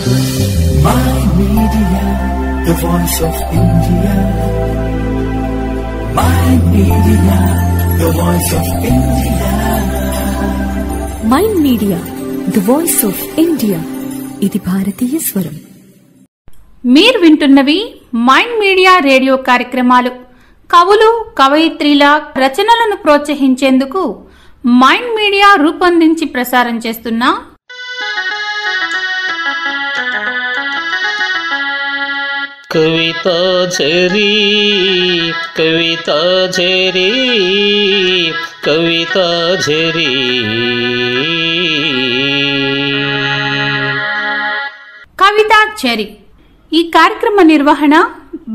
My Media, the voice of India. My Media, the voice of India. Mind media the voice of India. ఇది భారతీయ స్వరం. మీరు వింటున్నవి mind media radio కార్యక్రమాలు. కవులు కవయిత్రీల రచనలను ప్రోత్సహించేందుకు మైండ్ మీడియా రూపొందించి ప్రసారం చేస్తున్న కవితాచరి కవితాచరి కవితాచరి. కవితాచరి ఈ కార్యక్రమ నిర్వహణ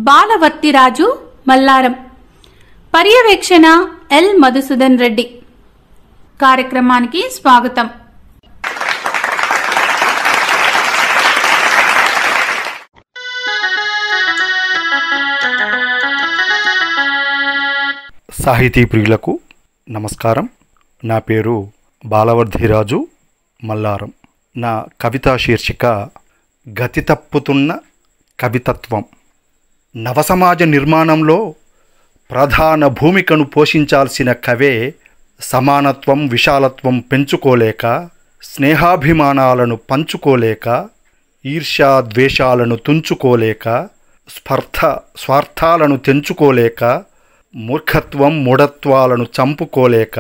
బాలవర్తిరాజు మల్లారం. పర్యవేక్షణ ఎల్ మధుసూదన్ రెడ్డి. కార్యక్రమానికి స్వాగతం. సాహితీ ప్రియులకు నమస్కారం. నా పేరు బాలవర్ధిరాజు మల్లారం. నా కవితా శీర్షిక గతి తప్పుతున్న కవితత్వం. నవసమాజ నిర్మాణంలో ప్రధాన భూమికను పోషించాల్సిన కవే సమానత్వం విశాలత్వం పెంచుకోలేక, స్నేహాభిమానాలను పంచుకోలేక, ఈర్ష్యా ద్వేషాలను తుంచుకోలేక, స్వార్థాలను తెంచుకోలేక, మూర్ఖత్వం మూఢత్వాలను చంపుకోలేక,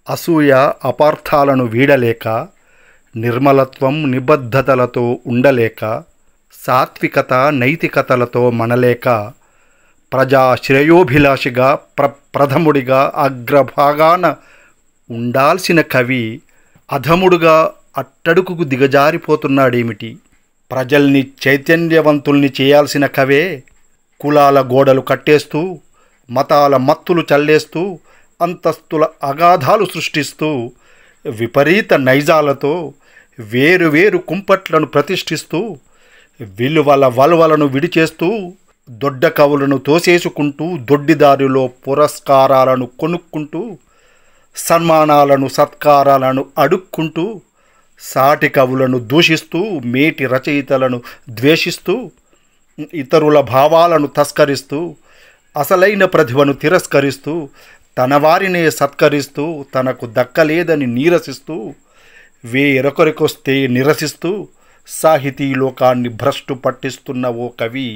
అసూయ అపార్థాలను వీడలేక, నిర్మలత్వం నిబద్ధతలతో ఉండలేక, సాత్వికత నైతికతలతో మనలేక, ప్రజా శ్రేయోభిలాషిగా ప్రథముడిగా అగ్రభాగాన ఉండాల్సిన కవి అధముడుగా అట్టడుగుకు దిగజారిపోతున్నాడేమిటి? ప్రజల్ని చైతన్యవంతుల్ని చేయాల్సిన కవే కులాల గోడలు కట్టేస్తూ, మతాల మత్తులు చల్లేస్తూ, అంతస్తుల అగాధాలు సృష్టిస్తూ, విపరీత నైజాలతో వేరువేరు కుంపట్లను ప్రతిష్ఠిస్తూ, విలువల వలువలను విడిచేస్తూ, దొడ్డ కవులను తోసేసుకుంటూ, దొడ్డిదారిలో పురస్కారాలను కొనుక్కుంటూ, సన్మానాలను సత్కారాలను అడుక్కుంటూ, సాటి కవులను దూషిస్తూ, మేటి రచయితలను ద్వేషిస్తూ, ఇతరుల భావాలను తస్కరిస్తూ, అసలైన ప్రతిభను తిరస్కరిస్తూ, తన వారినే సత్కరిస్తూ, తనకు దక్కలేదని నీరసిస్తూ, వేరొకరికొస్తే నిరసిస్తూ సాహితీ లోకాన్ని భ్రష్టు పట్టిస్తున్న ఓ కవి.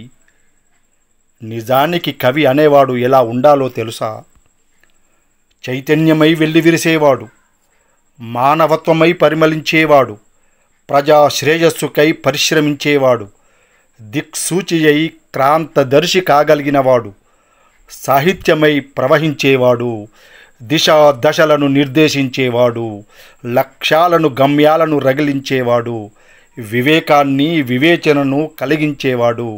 నిజానికి కవి అనేవాడు ఎలా ఉండాలో తెలుసా? చైతన్యమై వెల్లివిరిసేవాడు, మానవత్వమై పరిమళించేవాడు, ప్రజా శ్రేయస్సుకై పరిశ్రమించేవాడు, దిక్సూచి అయి క్రాంతదర్శి కాగలిగినవాడు, సాహిత్యమై ప్రవహించేవాడు, దిశా దశలను నిర్దేశించేవాడు, లక్ష్యాలను గమ్యాలను రగిలించేవాడు, వివేకాన్ని వివేచనను కలిగించేవాడు,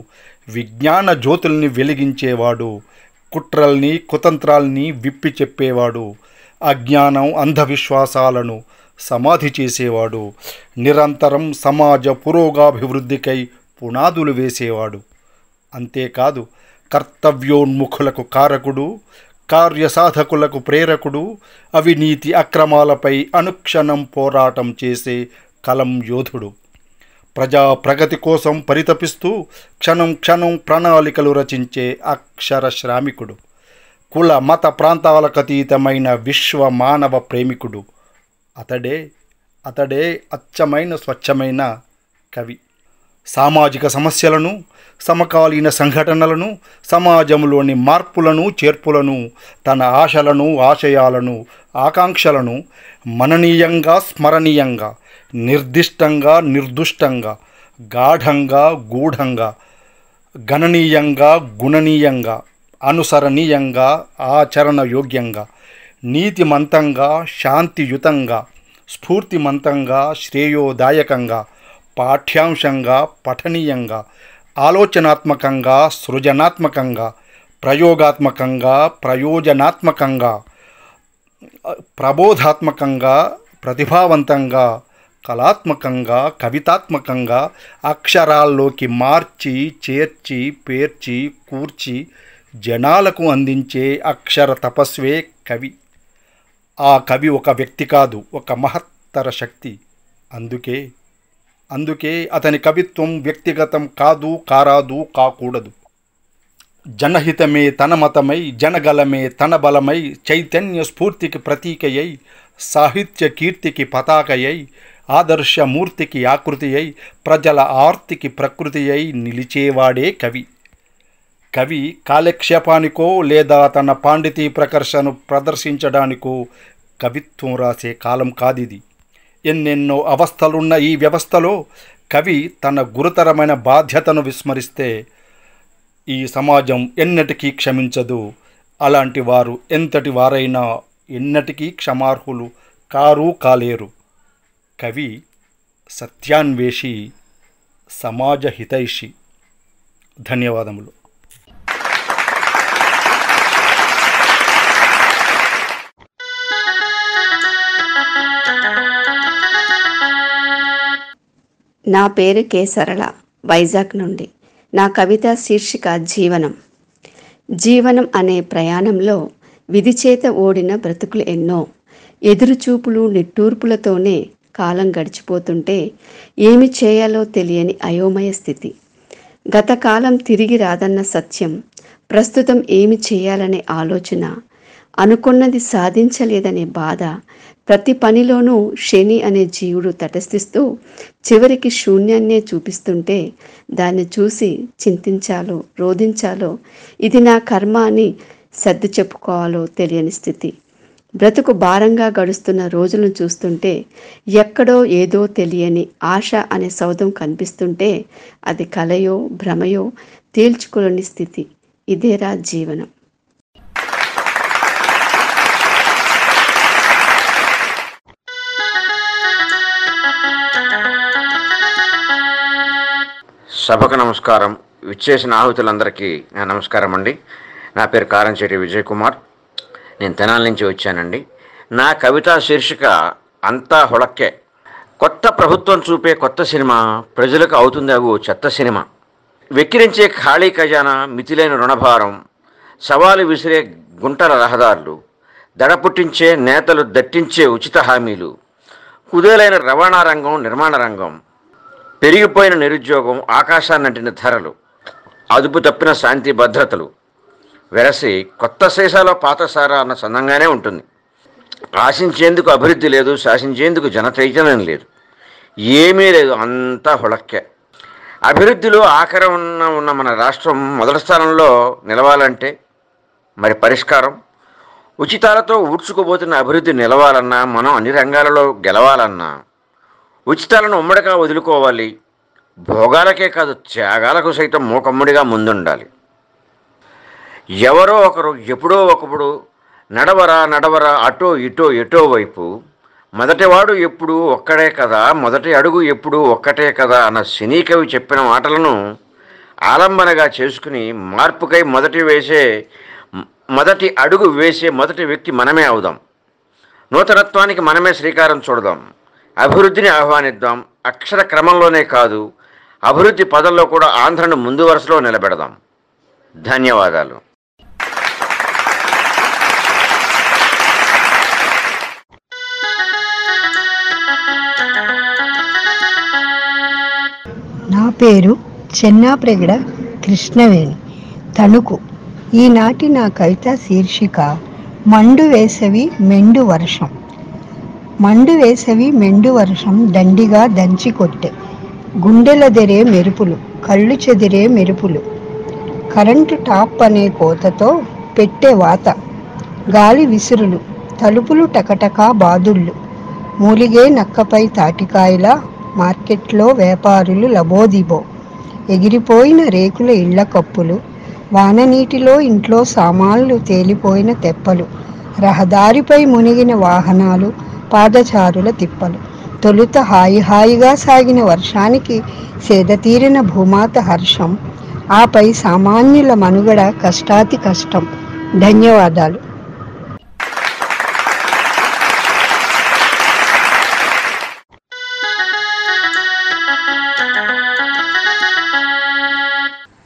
విజ్ఞాన జ్యోతుల్ని వెలిగించేవాడు, కుట్రల్ని కుతంత్రాల్ని విప్పి చెప్పేవాడు, అజ్ఞానం అంధవిశ్వాసాలను సమాధి చేసేవాడు, నిరంతరం సమాజ పురోగాభివృద్ధికై పునాదులు వేసేవాడు. అంతేకాదు, కర్తవ్యోన్ముఖులకు కారకుడు, కార్యసాధకులకు ప్రేరకుడు, అవినీతి అక్రమాలపై అనుక్షణం పోరాటం చేసే కలం యోధుడు, ప్రజా ప్రగతి కోసం పరితపిస్తూ క్షణం క్షణం ప్రణాళికలు రచించే అక్షర శ్రామికుడు, కుల మత ప్రాంతాలకు అతీతమైన విశ్వ మానవ ప్రేమికుడు. అతడే అచ్చమైన స్వచ్ఛమైన కవి. సామాజిక సమస్యలను, సమకాలీన సంఘటనలను, సమాజంలోని మార్పులను చేర్పులను, తన ఆశలను ఆశయాలను ఆకాంక్షలను మననీయంగా స్మరణీయంగా, నిర్దిష్టంగా నిర్దుష్టంగా, గాఢంగా గూఢంగా, గణనీయంగా గుణనీయంగా, అనుసరణీయంగా ఆచరణయోగ్యంగా, నీతిమంతంగా శాంతియుతంగా, స్ఫూర్తిమంతంగా శ్రేయోదాయకంగా, పాఠ్యాంశంగా పఠనీయంగా, ఆలోచనాత్మకంగా సృజనాత్మకంగా, ప్రయోగాత్మకంగా ప్రయోజనాత్మకంగా, ప్రబోధాత్మకంగా ప్రతిభావంతంగా, కళాత్మకంగా కవితాత్మకంగా, అక్షరాల్లోకి మార్చి చేర్చి పేర్చి కూర్చి జనాలకు అందించే అక్షర తపస్వే కవి. ఆ కవి ఒక వ్యక్తి కాదు, ఒక మహత్తర శక్తి. అందుకే అందుకే అతని కవిత్వం వ్యక్తిగతం కాదు, కారాదు, కాకూడదు. జనహితమే తన మతమై, జనగలమే తన బలమై, చైతన్య స్ఫూర్తికి ప్రతీకయై, సాహిత్య కీర్తికి పతాకయై, ఆదర్శమూర్తికి ఆకృతి అయి, ప్రజల ఆర్తికి ప్రకృతి అయి నిలిచేవాడే కవి. కవి కాలక్షేపానికో లేదా తన పాండితీ ప్రకర్షను ప్రదర్శించడానికో కవిత్వం రాసే కాలం కాదిది. ఎన్నెన్నో అవస్థలున్న ఈ వ్యవస్థలో కవి తన గురుతరమైన బాధ్యతను విస్మరిస్తే ఈ సమాజం ఎన్నటికీ క్షమించదు. అలాంటి వారు ఎంతటి వారైనా ఎన్నటికీ క్షమార్హులు కాలేరు. కవి సత్యాన్వేషి, సమాజ హితైషి. ధన్యవాదములు. నా పేరు కె సరళ, వైజాగ్ నుండి. నా కవిత శీర్షిక జీవనం. జీవనం అనే ప్రయాణంలో విధిచేత ఓడిన బ్రతుకులు ఎన్నో. ఎదురుచూపులు నిట్టూర్పులతోనే కాలం గడిచిపోతుంటే ఏమి చేయాలో తెలియని అయోమయ స్థితి. గతకాలం తిరిగి రాదన్న సత్యం, ప్రస్తుతం ఏమి చేయాలనే ఆలోచన, అనుకున్నది సాధించలేదనే బాధ, ప్రతి పనిలోనూ శని అనే జీవుడు తటస్థిస్తూ చివరికి శూన్యాన్నే చూపిస్తుంటే దాన్ని చూసి చింతించాలో రోధించాలో, ఇది నా కర్మ అని సర్ది చెప్పుకోవాలో తెలియని స్థితి. బ్రతుకు భారంగా గడుస్తున్న రోజులను చూస్తుంటే ఎక్కడో ఏదో తెలియని ఆశ అనే సౌధం కనిపిస్తుంటే అది కలయో భ్రమయో తేల్చుకోలేని స్థితి. ఇదేరా జీవనం. సభకు నమస్కారం. విచ్చేసిన ఆహుతులందరికీ నా నమస్కారం అండి. నా పేరు కారంచేటి విజయ్ కుమార్. నేను తెనాలి నుంచి వచ్చానండి. నా కవితా శీర్షిక అంతా హొళక్కే. కొత్త ప్రభుత్వం చూపే కొత్త సినిమా ప్రజలకు అవుతుంది అగు చెత్త సినిమా. వెక్కిరించే ఖాళీ ఖజానా, మితిలేని రుణభారం, సవాలు విసిరే గుంటల రహదారులు, దడ పుట్టించే నేతలు దట్టించే ఉచిత హామీలు, కుదేలైన రవాణా రంగం, నిర్మాణ రంగం, పెరిగిపోయిన నిరుద్యోగం, ఆకాశాన్నంటిన ధరలు, అదుపు తప్పిన శాంతి భద్రతలు, వెరసి కొత్త సీసాలో పాత సారా అన్న సందంగానే ఉంటుంది. ఆశించేందుకు అభివృద్ధి లేదు, శాసించేందుకు జనచైతన్యం లేదు, ఏమీ లేదు, అంతా హుళక్కే. అభివృద్ధిలో ఆఖరి ఉన్న మన రాష్ట్రం మొదటి స్థానంలో నిలవాలంటే మరి పరిష్కారం, ఉచితాలతో ఊడ్చుకోబోతున్న అభివృద్ధి నిలవాలన్నా, మనం అన్ని రంగాలలో గెలవాలన్నా ఉచితాలను ఉమ్మడిగా వదులుకోవాలి. భోగాలకే కాదు, త్యాగాలకు సైతం మూకమ్ముడిగా ముందుండాలి. ఎవరో ఒకరు ఎప్పుడో ఒకప్పుడు నడవరా అటో ఇటో ఎటో వైపు, మొదటివాడు ఎప్పుడు ఒక్కడే కదా, మొదటి అడుగు ఎప్పుడు ఒక్కటే కదా అన్న సినీ కవి చెప్పిన మాటలను ఆలంబనగా చేసుకుని మార్పుకై మొదటి అడుగు వేసే మొదటి వ్యక్తి మనమే అవుదాం. నూతనత్వానికి మనమే శ్రీకారం చుడదాం. అభివృద్ధిని ఆహ్వానిద్దాం. అక్షర క్రమంలోనే కాదు, అభివృద్ధి పదంలో కూడా ఆంధ్రను ముందు వరుసలో నిలబెడదాం. ధన్యవాదాలు. నా పేరు చెన్నాప్రెగడ కృష్ణవేణి, తణుకు. ఈనాటి నా కవిత శీర్షిక మండు వేసవి మెండు వర్షం. మండు వేసవి మెండు వర్షం దండిగా దంచి కొట్టే, గుండెలదెరే మెరుపులు, కళ్ళు చెదిరే మెరుపులు, కరెంటు టాప్ అనే కోతతో పెట్టే వాత, గాలి విసురులు, తలుపులు టకటకా బాదుళ్ళు, మూలిగే నక్కపై తాటికాయల, మార్కెట్లో వ్యాపారులు లబోదిబో, ఎగిరిపోయిన రేకుల ఇళ్ల కప్పులు, వాననీటిలో ఇంట్లో సామాన్లు తేలిపోయిన తెప్పలు, రహదారిపై మునిగిన వాహనాలు, పాదచారుల తిప్పలు, తొలుత హాయిగా సాగిన వర్షానికి సేదతీరిన భూమాత హర్షం, ఆపై సామాన్యుల మనుగడ కష్టాతి కష్టం. ధన్యవాదాలు.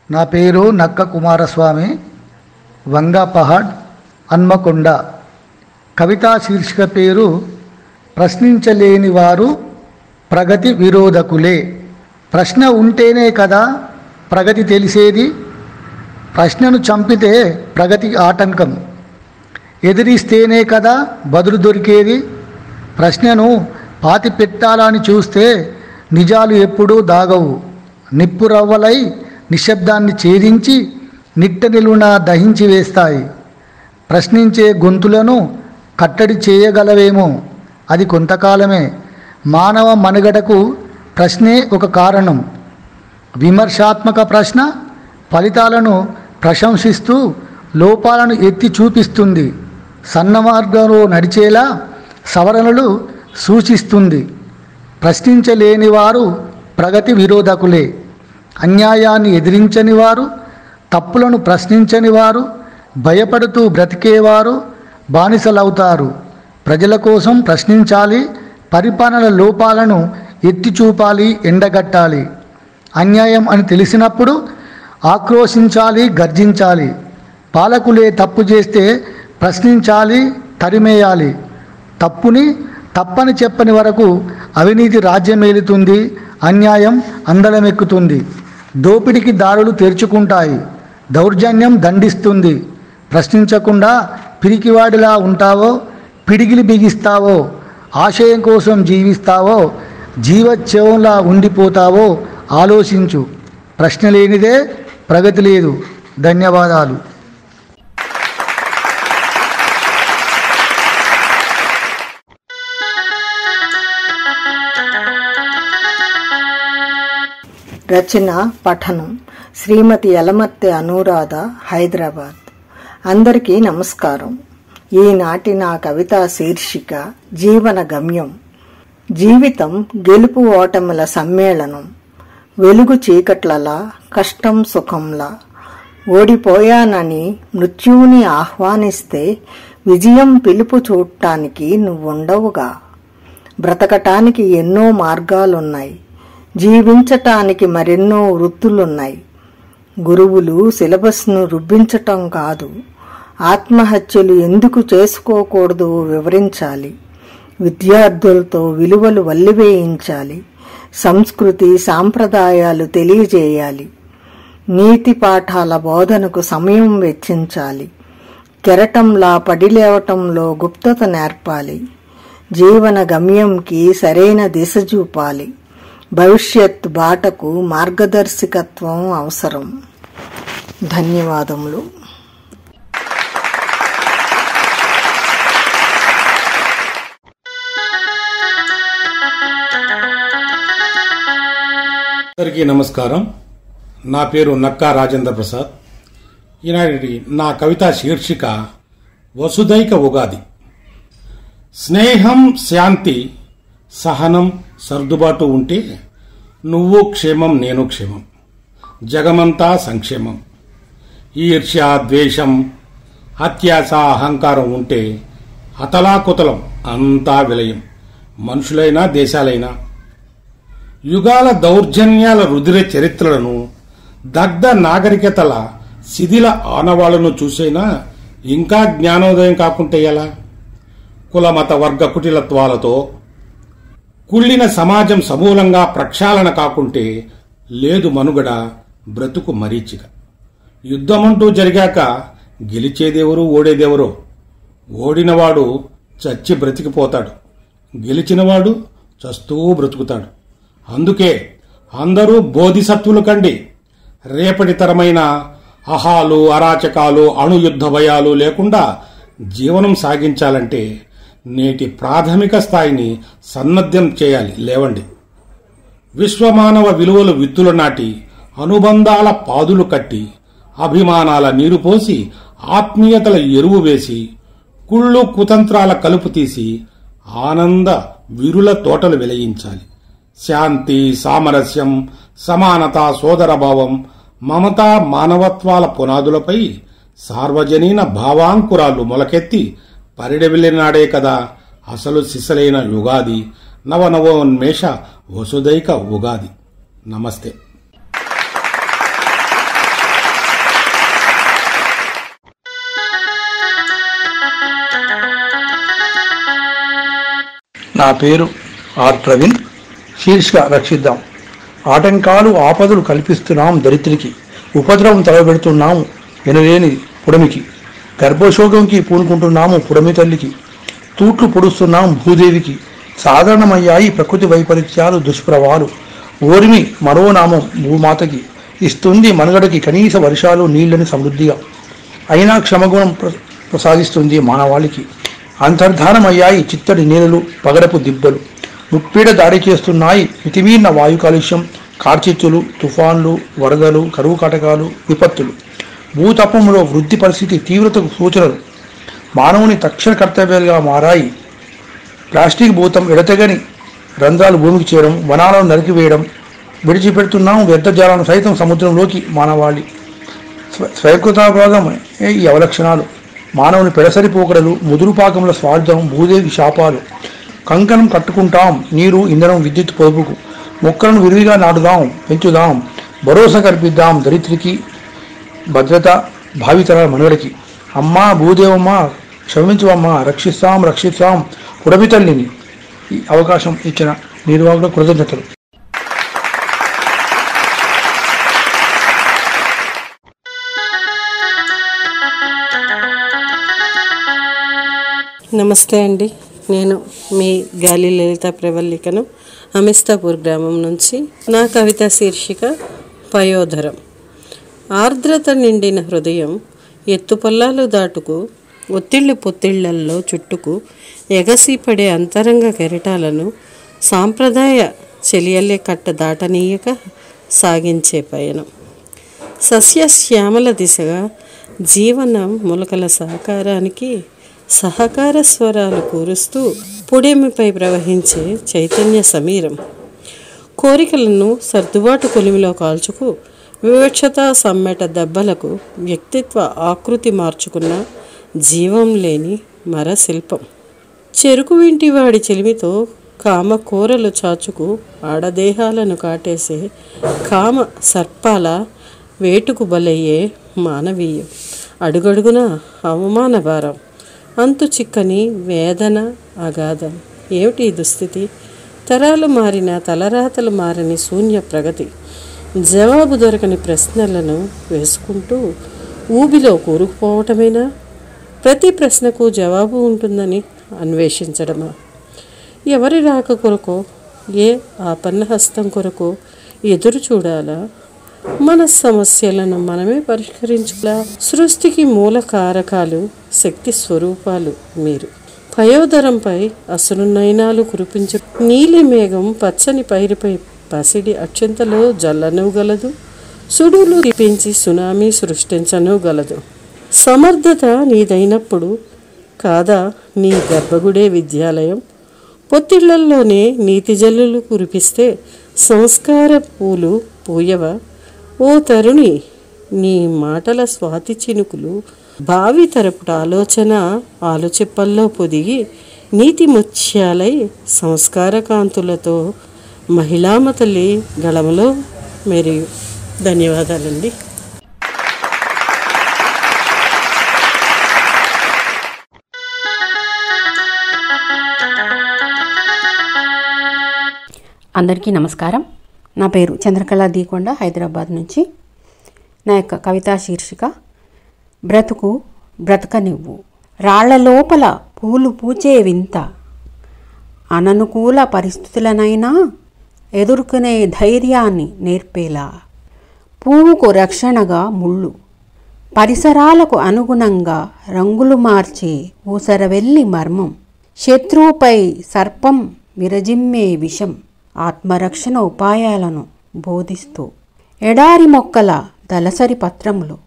నా పేరు నక్క కుమారస్వామి, వంగాపహాడ్, హన్మకొండ. కవితా శీర్షిక పేరు ప్రశ్నించలేని వారు ప్రగతి విరోధకులే. ప్రశ్న ఉంటేనే కదా ప్రగతి తెలిసేది. ప్రశ్నను చంపితే ప్రగతికి ఆటంకం. ఎదిరిస్తేనే కదా బదులు దొరికేది. ప్రశ్నను పాతి పెట్టాలని చూస్తే నిజాలు ఎప్పుడూ దాగవు. నిప్పురవ్వలై నిశ్శబ్దాన్ని ఛేదించి నిట్ట నిలువున దహించి వేస్తాయి. ప్రశ్నించే గొంతులను కట్టడి చేయగలవేమో, అది కొంతకాలమే. మానవ మనుగడకు ప్రశ్నే ఒక కారణం. విమర్శాత్మక ప్రశ్న ఫలితాలను ప్రశంసిస్తూ లోపాలను ఎత్తి చూపిస్తుంది. సన్న మార్గంలో నడిచేలా సవరణలు సూచిస్తుంది. ప్రశ్నించలేని వారు ప్రగతి విరోధకులే. అన్యాయాన్ని ఎదిరించని వారు, తప్పులను ప్రశ్నించని వారు, భయపడుతూ బ్రతికేవారు బానిసలవుతారు. ప్రజల కోసం ప్రశ్నించాలి. పరిపాలన లోపాలను ఎత్తి చూపాలి, ఎండగట్టాలి. అన్యాయం అని తెలిసినప్పుడు ఆక్రోశించాలి, గర్జించాలి. పాలకులే తప్పు చేస్తే ప్రశ్నించాలి, తరిమేయాలి. తప్పుని తప్పని చెప్పని వరకు అవినీతి రాజ్యమేలుతుంది, అన్యాయం అందలమెక్కుతుంది. దోపిడికి దారులు తెరుచుకుంటాయి, దౌర్జన్యం దండిస్తుంది. ప్రశ్నించకుండా పిరికివాడిలా ఉంటావో, పిడిగిలి బిగిస్తావో, ఆశయం కోసం జీవిస్తావో, జీవచ్ఛవంలా ఉండిపోతావో ఆలోచించు. ప్రశ్న లేనిదే ప్రగతి లేదు. ధన్యవాదాలు. రచన పఠనం శ్రీమతి యలమర్తి అనురాధ, హైదరాబాద్. అందరికీ నమస్కారం. ఈనాటి నా కవితా శీర్షిక జీవన గమ్యం. జీవితం గెలుపు ఓటముల సమ్మేళనం. వెలుగు చీకట్లలా, కష్టం సుఖంలా. ఓడిపోయానని మృత్యువుని ఆహ్వానిస్తే విజయం పిలుపు చూడటానికి నువ్వుండవుగా. బ్రతకటానికి ఎన్నో మార్గాలున్నాయి, జీవించటానికి మరెన్నో వృత్తులున్నాయి. గురువులు సిలబస్ను రుబ్బించటం కాదు, ఆత్మహత్యలు ఎందుకు చేసుకోకూడదు వివరించాలి. విద్యార్థులతో విలువలు వల్లివేయించాలి. సంస్కృతి సాంప్రదాయాలు తెలియజేయాలి. నీతి పాఠాల బోధనకు సమయం వెచ్చించాలి. కెరటంలా పడిలేవటంలో గుప్తత నేర్పాలి. జీవన గమ్యంకి సరైన దిశ చూపాలి. భవిష్యత్ బాటకు మార్గదర్శకత్వం అవసరం. ధన్యవాదములు. అందరికీ నమస్కారం. నా పేరు నక్కా రాజేంద్ర ప్రసాద్. ఈనాటి నా కవితా శీర్షిక వసుదైక ఉగాది. స్నేహం, శాంతి, సహనం, సర్దుబాటు ఉంటే నువ్వు క్షేమం, నేను క్షేమం, జగమంతా సంక్షేమం. ఈర్ష్య, ద్వేషం, అత్యాస, అహంకారం ఉంటే అతలాకుతలం, అంతా విలయం. మనుషులైనా దేశాలైనా. యుగాల దౌర్జన్యాల రుధిర చరిత్రలను, దగ్ధ నాగరికతల శిథిల ఆనవాళ్లను చూసైనా ఇంకా జ్ఞానోదయం కాకుంటే ఎలా? కులమత వర్గ కుటిలత్వాలతో కుళ్ళిన సమాజం సమూలంగా ప్రక్షాళన కాకుంటే లేదు మనుగడ, బ్రతుకు మరీచిక. యుద్ధమంటూ జరిగాక గెలిచేదెవరు, ఓడేదెవరో? ఓడినవాడు చచ్చి బ్రతికిపోతాడు, గెలిచినవాడు చస్తూ బ్రతుకుతాడు. అందుకే అందరూ బోధిసత్వులు కండి. రేపటి తరమైన అహాలు, అరాచకాలు, అణుయుద్ధ భయాలు లేకుండా జీవనం సాగించాలంటే నేటి ప్రాథమిక స్థాయిని సన్నద్ధం చేయాలి. లేవండి. విశ్వమానవ విలువలు విత్తులు నాటి, అనుబంధాల పాదులు కట్టి, అభిమానాల నీరు పోసి, ఆత్మీయతల ఎరువు వేసి, కుళ్ళు కుతంత్రాల కలుపు తీసి, ఆనంద విరుల తోటలు వెలయించాలి. శాంతి, సామరస్యం, సమానత, సోదరభావం, మమత, మానవత్వాల పునాదులపై సార్వజనీన భావాంకురాలు మొలకెత్తి పరిడవిల్లినాడే కదా అసలు సిసలైన యుగాది, నవనవోన్మేష వసుదైక ఉగాది. నమస్తే. నా పేరు ఆర్ ప్రవీణ్, శీర్షిక రక్షిద్దాం. ఆటంకాలు ఆపదలు కల్పిస్తున్నాం దరిద్రికి, ఉపద్రవం తలబెడుతున్నాము ఎనలేని పుడమికి, గర్భశోకంకి పూనుకుంటున్నాము పుడమి తల్లికి, తూట్లు పొడుస్తున్నాం భూదేవికి. సాధారణమయ్యాయి ప్రకృతి వైపరీత్యాలు దుష్ప్రభావాలు, ఓరిమి మరో నామం భూమాతకి, ఇస్తుంది మనుగడకి కనీస వర్షాలు నీళ్లని సమృద్ధిగా, అయినా క్షమగుణం ప్రసాదిస్తుంది మానవాళికి. అంతర్ధానమయ్యాయి చిత్తడి నీళ్ళు పగడపు దిబ్బలు, ముప్పీడ దాడి చేస్తున్నాయి మితిమీరిన వాయు కాలుష్యం, కార్చిచ్చులు, తుఫాన్లు, వరదలు, కరువు కాటకాలు, విపత్తులు. భూతపంలో వృద్ధి పరిస్థితి తీవ్రతకు సూచనలు మానవుని తక్షణ కర్తవ్యాలుగా మారాయి. ప్లాస్టిక్ భూతం ఎడతెగని రంధ్రాలు భూమికి చేరడం, వనాలను నరికివేయడం, విడిచిపెడుతున్నాం వ్యర్థజాలను సైతం సముద్రంలోకి మానవాళి. స్వయంకృతాపరాధం ఈ అవలక్షణాలు, మానవుని పెడసరి పోకడలు, ముదురుపాకముల స్వార్థం, భూదేవి శాపాలు. కంకణం కట్టుకుంటాం నీరు, ఇంధనం, విద్యుత్ పొదుపుకు, మొక్కలను విరివిగా నాటుదాం, పెంచుదాం, భరోసా కల్పిద్దాం దరిద్రికి, భద్రత భావితరాల మనుగడకి. అమ్మా భూదేవమ్మ క్షమించువమ్మా, రక్షిస్తాం పుడమి తల్లిని. ఈ అవకాశం ఇచ్చిన నిర్వాహకుల కృతజ్ఞతలు. నమస్తే అండి, నేను మీ గాలి లలిత ప్రవల్లికను అమిస్తాపూర్ గ్రామం నుంచి. నా కవిత శీర్షిక పయోధరం. ఆర్ద్రత నిండిన హృదయం ఎత్తుపల్లాలు దాటుకు, ఒత్తిళ్ళు పొత్తిళ్లల్లో చుట్టుకు, ఎగసిపడే అంతరంగ కెరటాలను సాంప్రదాయ చెలియల్లే కట్ట దాటనీయక సాగించే పయనం. సస్యశ్యామల దిశగా జీవన మొలకల సహకారానికి సహకార స్వరాలు కూరుస్తూ పుడమిపై ప్రవహించే చైతన్య సమీరం. కోరికలను సర్దుబాటు కొలిమిలో కాల్చుకు, వివక్షతా సమ్మెట దెబ్బలకు వ్యక్తిత్వ ఆకృతి మార్చుకున్న జీవం లేని మరశిల్పం. చెరుకు వింటివాడి చెలిమితో కామ కూరలు చాచుకు ఆడదేహాలను కాటేసే కామ సర్పాల వేటుకు బలయ్యే మానవీయం. అడుగడుగున అవమాన భారం, అంతు చిక్కని వేదన అగాధం. ఏమిటి దుస్థితి? తరాలు మారిన తలరాతలు మారని శూన్య ప్రగతి. జవాబు దొరకని ప్రశ్నలను వేసుకుంటూ ఊబిలో కూరుకుపోవటమేనా? ప్రతి ప్రశ్నకు జవాబు ఉంటుందని అన్వేషించడమా? ఎవరి రాక కొరకో, ఏ ఆపన్నహస్తం కొరకో ఎదురు చూడాలా? మన సమస్యలను మనమే పరిష్కరించులా? సృష్టికి మూల కారకాలు, శక్తి స్వరూపాలు మీరు. పయోధరంపై అసలు నయనాలు కురిపించు నీలి మేఘం పచ్చని పైరుపై పసిడి అక్షంతలో జల్లనూగలదు, సుడులు తిప్పించి సునామీ సృష్టించనూగలదు. సమర్థత నీదైనప్పుడు కాదా నీ గర్భగుడే విద్యాలయం? పొత్తిళ్లల్లోనే నీతి జల్లులు కురిపిస్తే సంస్కార పూలు పూయవ? ఓ తరుణి, నీ మాటల స్వాతి చినుకులు భావి తరపుట ఆలోచన ఆలోచిప్పల్లో పొదిగి నీతి ముత్యాలై సంస్కార కాంతులతో మహిళామ తల్లి గళములో మెరియు. ధన్యవాదాలండి. అందరికీ నమస్కారం. నా పేరు చంద్రకళ దీకొండ, హైదరాబాద్ నుంచి. నా యొక్క కవితా శీర్షిక బ్రతుకు బ్రతకనివ్వు. రాళ్ల లోపల పూలు పూచే వింత, అననుకూల పరిస్థితులనైనా ఎదుర్కొనే ధైర్యాన్ని నేర్పేలా. పువ్వుకు రక్షణగా ముళ్ళు, పరిసరాలకు అనుగుణంగా రంగులు మార్చే ఊసరవెల్లి మర్మం, శత్రువుపై సర్పం విరజిమ్మే విషం, ఆత్మరక్షణ ఉపాయాలను బోధిస్తూ. ఎడారి మొక్కల దళసరి పత్రములు,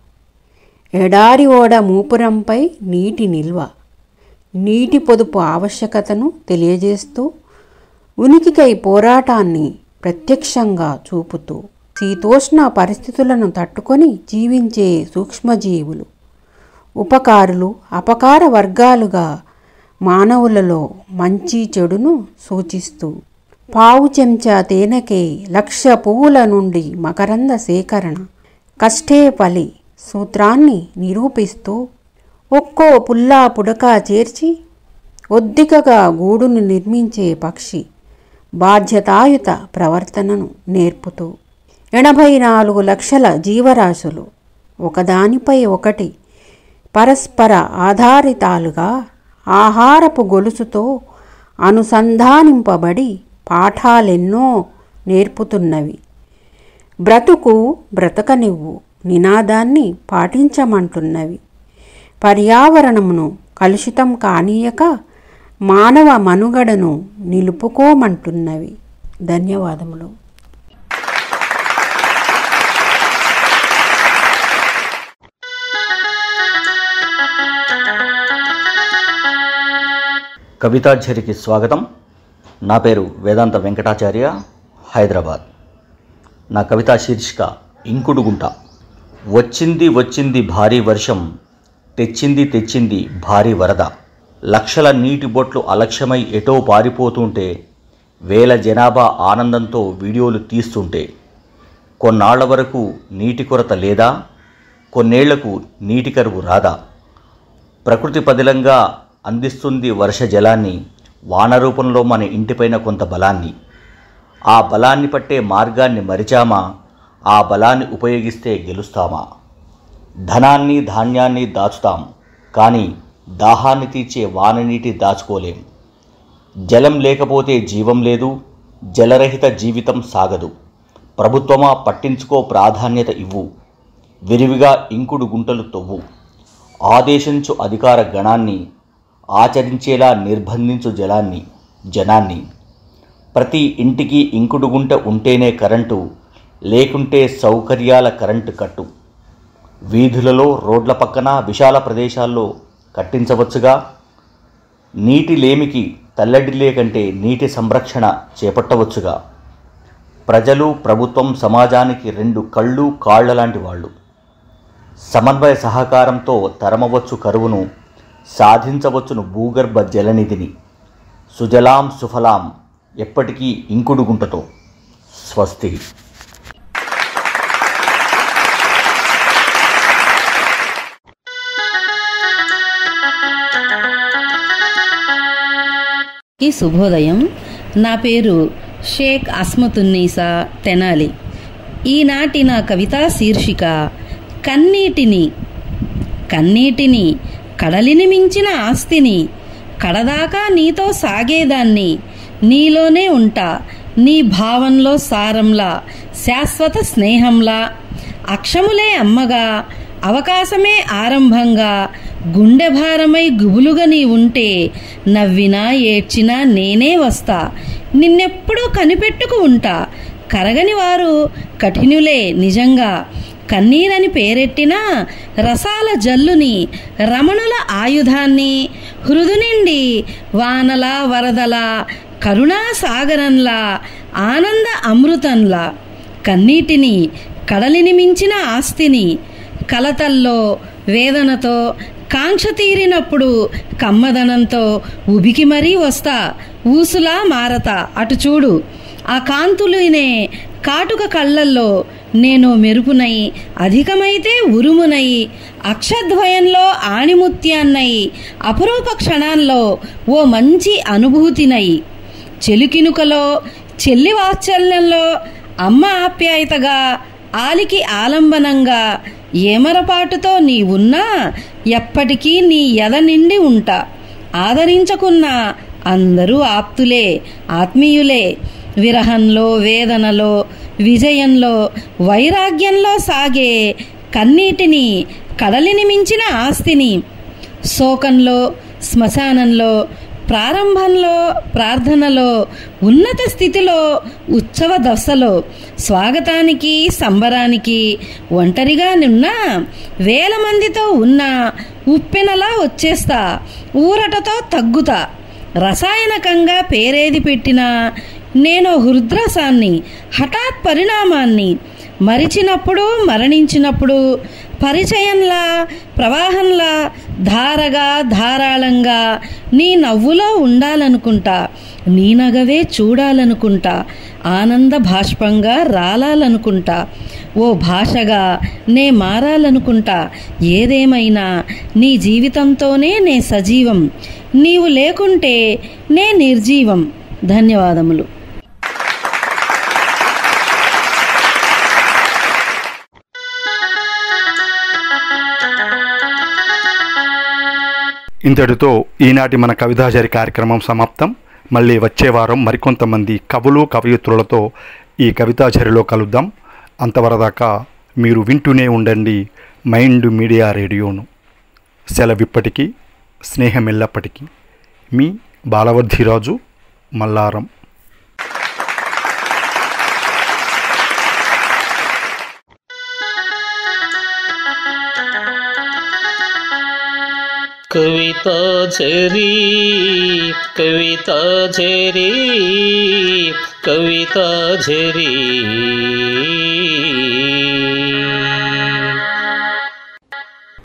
ఎడారి ఓడ మూపురంపై నీటి నిల్వ, నీటి పొదుపు ఆవశ్యకతను తెలియజేస్తూ, ఉనికికై పోరాటాన్ని ప్రత్యక్షంగా చూపుతూ, శీతోష్ణ పరిస్థితులను తట్టుకొని జీవించే సూక్ష్మజీవులు, ఉపకారులు అపకార వర్గాలుగా మానవులలో మంచి చెడును సూచిస్తూ, పావు చెంచా తేనెకే 1,00,000 పువ్వుల నుండి మకరంద సేకరణ, కష్టే ఫలి సూత్రాన్ని నిరూపిస్తూ, ఒక్కో పుల్లా పుడక చేర్చి ఒద్దికగా గూడును నిర్మించే పక్షి, బాధ్యతాయుత ప్రవర్తనను నేర్పుతూ 84 లక్షల జీవరాశులు ఒకదానిపై ఒకటి పరస్పర ఆధారితాలుగా ఆహారపు గొలుసుతో అనుసంధానింపబడి పాఠాలెన్నో నేర్పుతున్నవి. బ్రతుకు బ్రతకనివ్వు నినాదాన్ని పాటించమంటున్నవి. పర్యావరణమును కలుషితం కానీయక మానవ మనుగడను నిలుపుకోమంటున్నవి. ధన్యవాదములు. కవితాఝరికి స్వాగతం. నా పేరు వేదాంత వెంకటాచార్య, హైదరాబాద్. నా కవితా శీర్షిక ఇంకుడుగుంట. వచ్చింది వచ్చింది భారీ వర్షం, తెచ్చింది తెచ్చింది భారీ వరద. లక్షల నీటి బొట్లు అలక్ష్యమై ఎటో పారిపోతుంటే, వేల జనాభా ఆనందంతో వీడియోలు తీస్తుంటే, కొన్నాళ్ల వరకు నీటి కొరత లేదా, కొన్నేళ్లకు నీటి కరువు రాదా? ప్రకృతి పదిలంగా అందిస్తుంది వర్ష జలాన్ని, వాన రూపంలో మన ఇంటిపైన కొంత బలాన్ని. ఆ బలాన్ని పట్టే మార్గాన్ని మరిచామా, ఆ బలాన్ని ఉపయోగిస్తే గెలుస్తామా? ధనాన్ని ధాన్యాన్ని దాచుతాం, కానీ దాహాన్ని తీర్చే వాననీటి దాచుకోలేం. జలం లేకపోతే జీవం లేదు, జలరహిత జీవితం సాగదు. ప్రభుత్వమా పట్టించుకో, ప్రాధాన్యత ఇవ్వు, విరివిగా ఇంకుడు గుంటలు తవ్వు. ఆదేశించు అధికార గణాన్ని, ఆచరించేలా నిర్బంధించు జనాన్ని. ప్రతి ఇంటికి ఇంకుడు గుంట ఉంటేనే కరెంటు, లేకుంటే సౌకర్యాల కరెంటు కట్టు. వీధులలో, రోడ్ల పక్కన, విశాల ప్రదేశాల్లో కట్టించవచ్చుగా. నీటి లేమికి తల్లడిల్లే కంటే నీటి సంరక్షణ చేపట్టవచ్చుగా. ప్రజలు, ప్రభుత్వం సమాజానికి 2 కళ్ళు కాళ్ల లాంటి వాళ్ళు. సమన్వయ సహకారంతో తరమవచ్చు కరువును, సాధించవచ్చును భూగర్భ జలనిధిని. సుజలాం సుఫలాం ఎప్పటికీ ఇంకుడు గుంటతో. స్వస్తి. శుభోదయం. నా పేరు షేక్ అస్మతున్నీసా, తెనాలి. ఈనాటి నా కవితా శీర్షిక కన్నీటిని కడలిని మించిన ఆస్తిని, కడదాకా నీతో సాగేదాన్ని, నీలోనే ఉంటా, నీ భావంలో సారంలా, శాశ్వత స్నేహంలా, అక్షములే అమ్మగా, అవకాశమే ఆరంభంగా, గుండె భారమై గుబులుగా నీ ఉంటే, నవ్వినా ఏడ్చినా నేనే వస్తా, నిన్నెప్పుడూ కనిపెట్టుకు ఉంటా. కరగని వారు కఠినులే నిజంగా, కన్నీరని పేరెట్టిన రసాల జల్లుని, రమణుల ఆయుధాన్ని, హృదు నిండి వానలా వరదలా, కరుణా సాగరంలా, ఆనంద అమృతంలా. కన్నీటిని కడలిని మించిన ఆస్తిని, కలతల్లో వేదనతో కాంక్ష తీరినప్పుడు కమ్మదనంతో ఉబికి మరీ వస్తా, ఊసులా మారతా అటు చూడు. ఆ కాంతులునే కాటుక కళ్ళల్లో నేను మెరుపునై, అధికమైతే ఉరుమునై, అక్షద్వయంలో ఆణిముత్యాన్నై, అపురూప క్షణాల్లో ఓ మంచి అనుభూతినై, చెలికినుకలో చెల్లి వాత్సల్యంలో అమ్మ ఆప్యాయతగా, ఆలికి ఆలంబనంగా, ఏమరపాటుతో నీ ఉన్నా ఎప్పటికీ నీ ఎద నిండి ఉంటా. ఆదరించకున్నా అందరూ ఆప్తులే, ఆత్మీయులే. విరహంలో, వేదనలో, విజయంలో, వైరాగ్యంలో సాగే కన్నీటిని, కడలిని మించిన ఆస్తిని, శోకంలో, శ్మశానంలో, ప్రారంభంలో, ప్రార్థనలో, ఉన్నత స్థితిలో, ఉత్సవ దశలో, స్వాగతానికి, సంబరానికి, ఒంటరిగా నిన్నా, వేల మందితో ఉన్నా, ఉప్పెనలా వచ్చేస్తా, ఊరటతో తగ్గుతా. రసాయనకంగా పేరేది పెట్టినా నేను హృద్రసాన్ని, హఠాత్ పరిణామాన్ని, మరిచినప్పుడు మరణించినప్పుడు పరిచయంలా, ప్రవాహంలా, ధారగా, ధారాళంగా నీ నవ్వులో ఉండాలనుకుంటా, నీ నగవే చూడాలనుకుంటా, ఆనంద భాష్పంగా రాలాలనుకుంటా, ఓ భాషగా నే మారాలనుకుంటా. ఏదేమైనా నీ జీవితంతోనే నే సజీవం, నీవు లేకుంటే నే నిర్జీవం. ధన్యవాదములు. ఇంతటితో ఈనాటి మన కవితాజరి కార్యక్రమం సమాప్తం. మళ్ళీ వచ్చే వారం మరికొంతమంది కవులు కవయిత్రులతో ఈ కవితాజరిలో కలుద్దాం. అంతవరదాకా మీరు వింటూనే ఉండండి మైండ్ మీడియా రేడియోను. సెలవిప్పటికీ, స్నేహం ఎల్లప్పటికీ. మీ బాలవర్ధిరాజు, మల్లారం. కవితాజరి కవితాజరి కవితాజరి.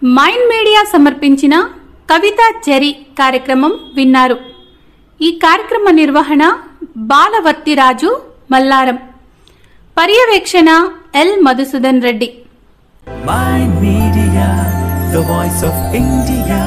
మైండ్ మీడియా సమర్పించిన కవితా జరి కార్యక్రమం విన్నారు. ఈ కార్యక్రమ నిర్వహణ బాలవర్తిరాజు, మల్లారం. పర్యవేక్షణ L Madhusudan Reddy. Mind Media, the voice of India.